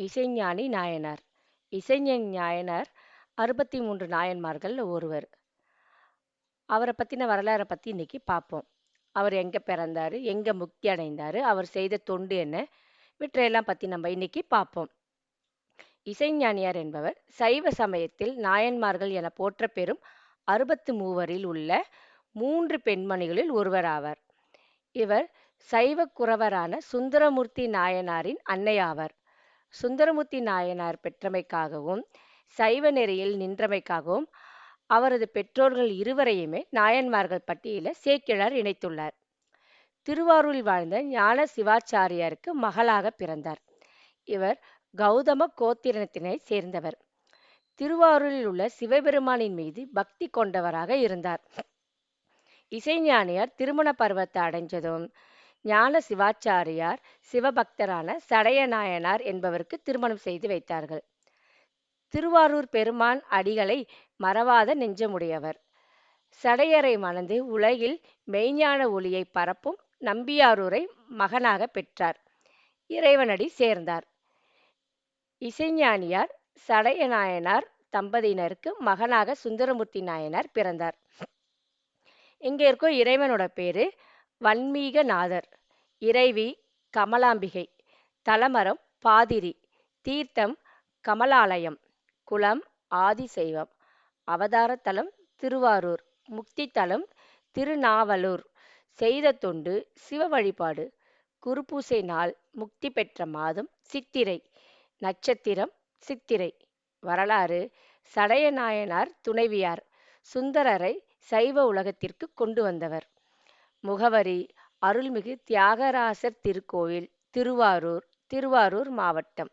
இசைஞானி நாயனார். இசைஞானி நாயனார் 63 நாயன்மார்கள்ல ஒருவர். அவர பத்தின வரலாற பத்தி இன்னைக்கு பார்ப்போம். அவர் எங்க பிறந்தாரு? எங்க முக்தி அடைந்தாரு? அவர் செய்த தொண்டு என்ன? இவற்றையெல்லாம் பத்தி நம்ம இன்னைக்கு பார்ப்போம். இசைஞானியார் என்பவர் சைவ சமயத்தில் நாயன்மார்கள் என போற்றப் பெறும் 63வரில் உள்ள 3 பெண்மணிகளில் ஒருவராவார். இவர் சைவ குரவரான சுந்தரமூர்த்தி நாயனாரின் அன்னையாவார். சுந்தரமூர்த்தி நாயனார் பெற்றமைக்காகவும் சைவ நெறியில் நின்றமைக்காகவும் அவரது பெற்றோர்கள் இருவரையுமே நாயன்மார்கள் பட்டியலில் சேக்கிழார் இணைத்துள்ளார். திருவாரூரில் வாழ்ந்த ஞான சிவாச்சாரியாருக்கு மகளாக பிறந்தார். இவர் கௌதம கோத்திரத்தினை சேர்ந்தவர். திருவாரூரில் உள்ள சிவபெருமானின் மீது பக்தி கொண்டவராக இருந்தார். இசைஞானியார் திருமண பருவத்தை அடைஞ்சதும் ஞான சிவாச்சாரியார் சிவபக்தரான சடைய நாயனார் என்பவருக்கு திருமணம் செய்து வைத்தார்கள். திருவாரூர் பெருமான் அடிகளை மறவாத நெஞ்சமுடையவர். சடையரை மணந்து உலகில் மெய்ஞான ஒளியை பரப்பும் நம்பியாரூரை மகனாக பெற்றார். இறைவனடி சேர்ந்தார். இசைஞானியார் சடைய நாயனார் தம்பதியினருக்கு மகனாக சுந்தரமூர்த்தி நாயனார் பிறந்தார். இங்க இருக்கும் இறைவனோட பேரு வன்மீகநாதர். இறைவி கமலாம்பிகை. தலமரம் பாதிரி. தீர்த்தம் கமலாலயம். குலம் ஆதிசைவம். அவதார தலம் திருவாரூர். முக்தி தலம் திருநாவலூர். செய்த தொண்டு சிவ வழிபாடு. குருபூசை நாள். முக்தி பெற்ற மாதம் சித்திரை. நட்சத்திரம் சித்திரை. வரலாறு: சடைய நாயனார் துணைவியார். சுந்தரரை சைவ உலகத்திற்கு கொண்டு வந்தவர். முகவரி: அருள்மிகு தியாகராசர் திருக்கோயில், திருவாரூர், திருவாரூர் மாவட்டம்.